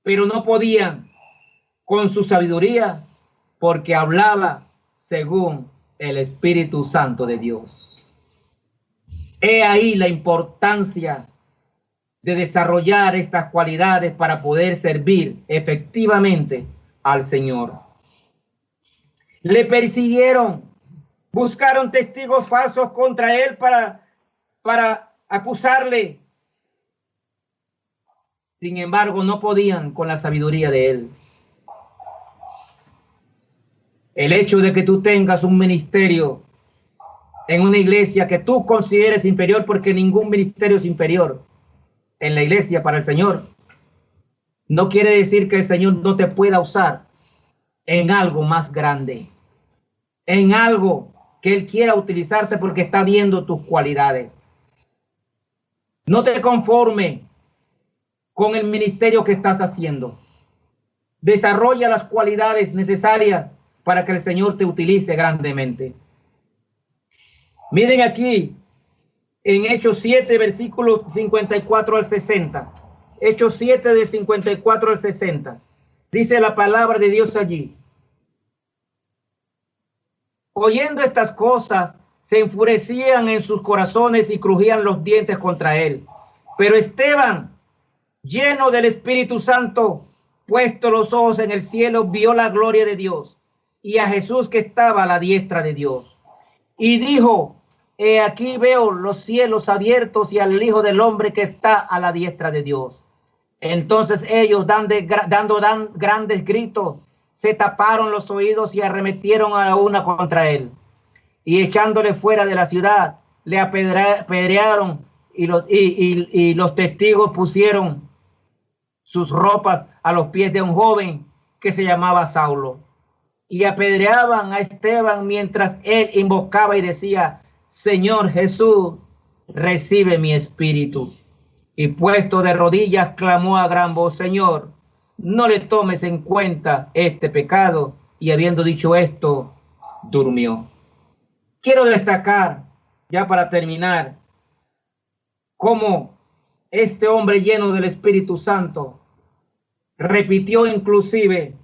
pero no podían con su sabiduría, porque hablaba según el Espíritu Santo de Dios. He ahí la importancia de desarrollar estas cualidades para poder servir efectivamente al Señor. Le persiguieron, buscaron testigos falsos contra él para acusarle. Sin embargo, no podían con la sabiduría de él. El hecho de que tú tengas un ministerio en una iglesia que tú consideres inferior, porque ningún ministerio es inferior en la iglesia para el Señor, no quiere decir que el Señor no te pueda usar en algo más grande, en algo que Él quiera utilizarte porque está viendo tus cualidades. No te conformes con el ministerio que estás haciendo. Desarrolla las cualidades necesarias para que el Señor te utilice grandemente. Miren aquí en Hechos 7, versículos 54 al 60. Hechos 7 de 54 al 60. Dice la palabra de Dios allí. Oyendo estas cosas, se enfurecían en sus corazones y crujían los dientes contra él. Pero Esteban, lleno del Espíritu Santo, puesto los ojos en el cielo, vio la gloria de Dios y a Jesús que estaba a la diestra de Dios. Y dijo, he aquí veo los cielos abiertos y al Hijo del Hombre que está a la diestra de Dios. Entonces ellos, dando grandes gritos, se taparon los oídos y arremetieron a una contra él. Y echándole fuera de la ciudad, le apedrearon y los testigos pusieron sus ropas a los pies de un joven que se llamaba Saulo. Y apedreaban a Esteban mientras él invocaba y decía, Señor Jesús, recibe mi espíritu. Y puesto de rodillas clamó a gran voz, Señor, no le tomes en cuenta este pecado. Y habiendo dicho esto, durmió. Quiero destacar, ya para terminar, cómo este hombre lleno del Espíritu Santo repitió inclusive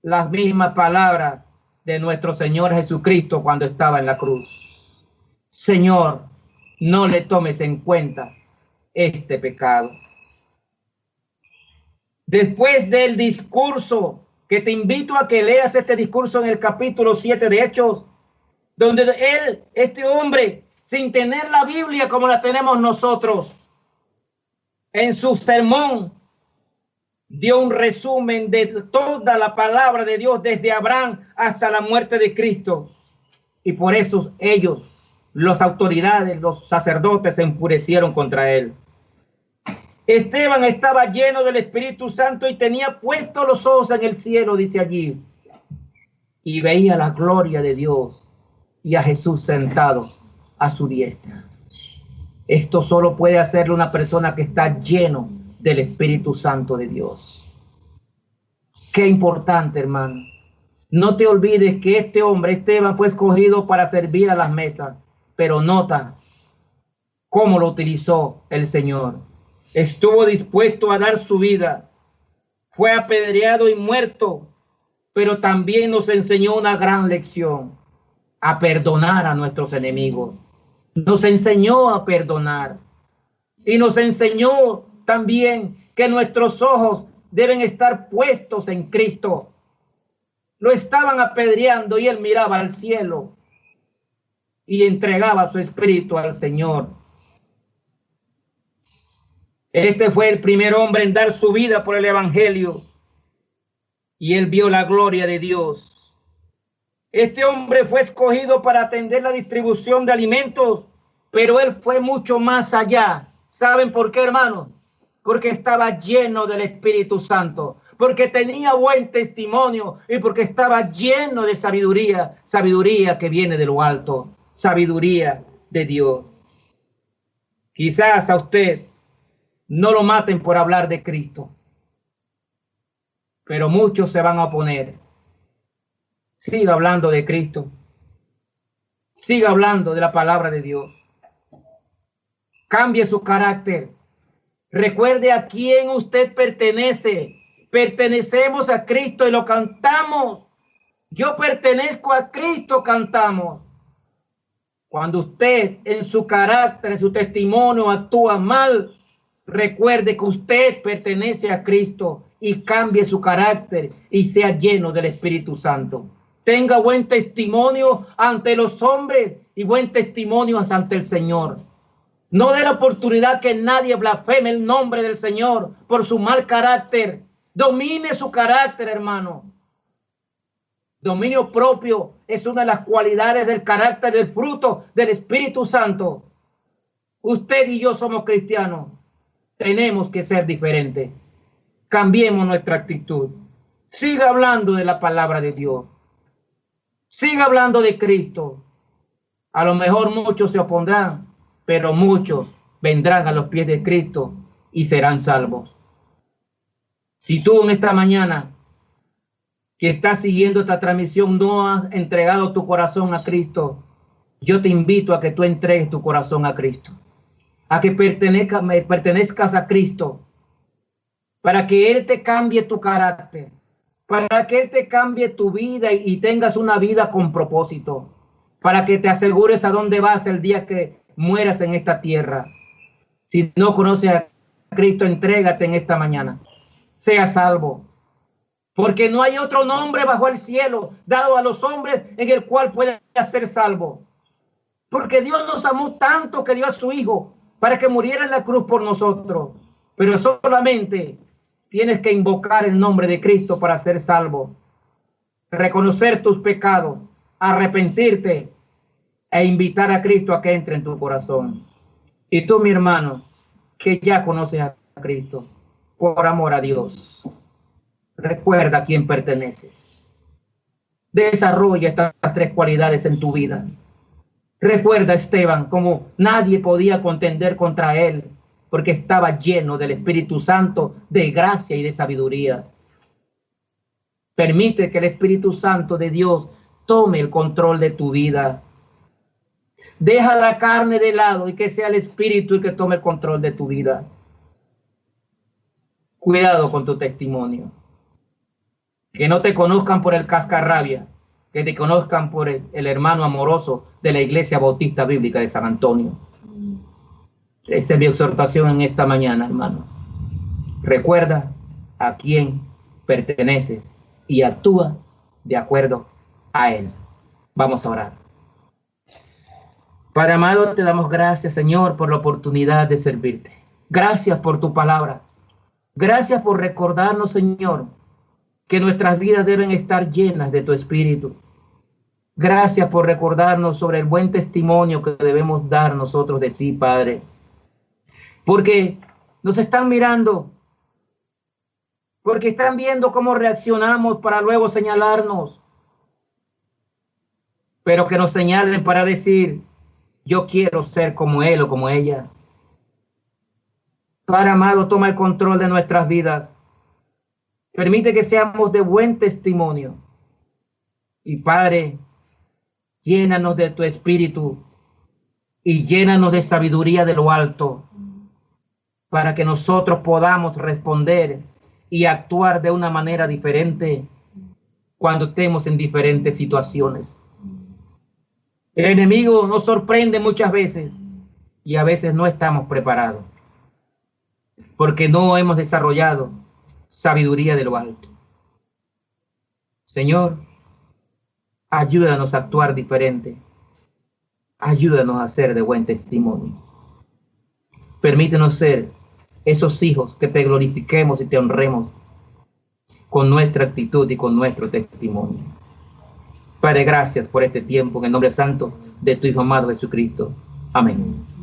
las mismas palabras de nuestro Señor Jesucristo cuando estaba en la cruz. Señor, no le tomes en cuenta este pecado. Después del discurso, que te invito a que leas este discurso en el capítulo 7 de Hechos, donde este hombre, sin tener la Biblia como la tenemos nosotros, en su sermón dio un resumen de toda la palabra de Dios desde Abraham hasta la muerte de Cristo. Y por eso ellos, las autoridades, los sacerdotes, se enfurecieron contra él. Esteban estaba lleno del Espíritu Santo y tenía puestos los ojos en el cielo, dice allí, y veía la gloria de Dios y a Jesús sentado a su diestra. Esto solo puede hacerlo una persona que está lleno del Espíritu Santo de Dios. Qué importante, hermano. No te olvides que este hombre, Esteban, fue escogido para servir a las mesas, pero nota cómo lo utilizó el Señor. Estuvo dispuesto a dar su vida, fue apedreado y muerto, pero también nos enseñó una gran lección: a perdonar a nuestros enemigos. Nos enseñó a perdonar y nos enseñó también que nuestros ojos deben estar puestos en Cristo. Lo estaban apedreando y él miraba al cielo y entregaba su espíritu al Señor. Este fue el primer hombre en dar su vida por el evangelio y él vio la gloria de Dios. Este hombre fue escogido para atender la distribución de alimentos, pero él fue mucho más allá. ¿Saben por qué, hermanos? Porque estaba lleno del Espíritu Santo, porque tenía buen testimonio y porque estaba lleno de sabiduría, sabiduría que viene de lo alto, sabiduría de Dios. Quizás a usted no lo maten por hablar de Cristo, pero muchos se van a oponer. Siga hablando de Cristo. Siga hablando de la palabra de Dios. Cambie su carácter. Recuerde a quién usted pertenece. Pertenecemos a Cristo y lo cantamos. Yo pertenezco a Cristo, cantamos. Cuando usted en su carácter, en su testimonio actúa mal, recuerde que usted pertenece a Cristo y cambie su carácter y sea lleno del Espíritu Santo. Tenga buen testimonio ante los hombres y buen testimonio ante el Señor. No dé la oportunidad que nadie blasfeme el nombre del Señor por su mal carácter. Domine su carácter, hermano. Dominio propio es una de las cualidades del carácter, del fruto del Espíritu Santo. Usted y yo somos cristianos. Tenemos que ser diferentes. Cambiemos nuestra actitud. Siga hablando de la palabra de Dios. Siga hablando de Cristo. A lo mejor muchos se opondrán, pero muchos vendrán a los pies de Cristo y serán salvos. Si tú en esta mañana que estás siguiendo esta transmisión no has entregado tu corazón a Cristo, yo te invito a que tú entregues tu corazón a Cristo, a que pertenezcas a Cristo, para que Él te cambie tu carácter, para que Él te cambie tu vida y tengas una vida con propósito, para que te asegures a dónde vas el día que mueras en esta tierra. Si no conoces a Cristo, entrégate en esta mañana. Sea salvo. Porque no hay otro nombre bajo el cielo dado a los hombres en el cual pueda ser salvo. Porque Dios nos amó tanto que dio a su Hijo para que muriera en la cruz por nosotros. Pero solamente tienes que invocar el nombre de Cristo para ser salvo. Reconocer tus pecados, arrepentirte e invitar a Cristo a que entre en tu corazón. Y tú, mi hermano, que ya conoces a Cristo, por amor a Dios, recuerda a quién perteneces. Desarrolla estas tres cualidades en tu vida. Recuerda a Esteban como nadie podía contender contra él, porque estaba lleno del Espíritu Santo, de gracia y de sabiduría. Permite que el Espíritu Santo de Dios tome el control de tu vida. Deja la carne de lado y que sea el Espíritu el que tome el control de tu vida. Cuidado con tu testimonio. Que no te conozcan por el cascarrabia, que te conozcan por el hermano amoroso de la Iglesia Bautista Bíblica de San Antonio. Esa es mi exhortación en esta mañana, hermano. Recuerda a quién perteneces y actúa de acuerdo a él. Vamos a orar. Padre amado, te damos gracias, Señor, por la oportunidad de servirte. Gracias por tu palabra. Gracias por recordarnos, Señor, que nuestras vidas deben estar llenas de tu Espíritu. Gracias por recordarnos sobre el buen testimonio que debemos dar nosotros de ti, Padre. Porque nos están mirando, porque están viendo cómo reaccionamos para luego señalarnos. Pero que nos señalen para decir, yo quiero ser como él o como ella. Padre amado, toma el control de nuestras vidas. Permite que seamos de buen testimonio. Y Padre, llénanos de tu Espíritu y llénanos de sabiduría de lo alto para que nosotros podamos responder y actuar de una manera diferente cuando estemos en diferentes situaciones. El enemigo nos sorprende muchas veces y a veces no estamos preparados porque no hemos desarrollado sabiduría de lo alto. Señor, ayúdanos a actuar diferente. Ayúdanos a ser de buen testimonio. Permítenos ser esos hijos que te glorifiquemos y te honremos con nuestra actitud y con nuestro testimonio. Padre, gracias por este tiempo en el nombre santo de tu Hijo amado Jesucristo. Amén.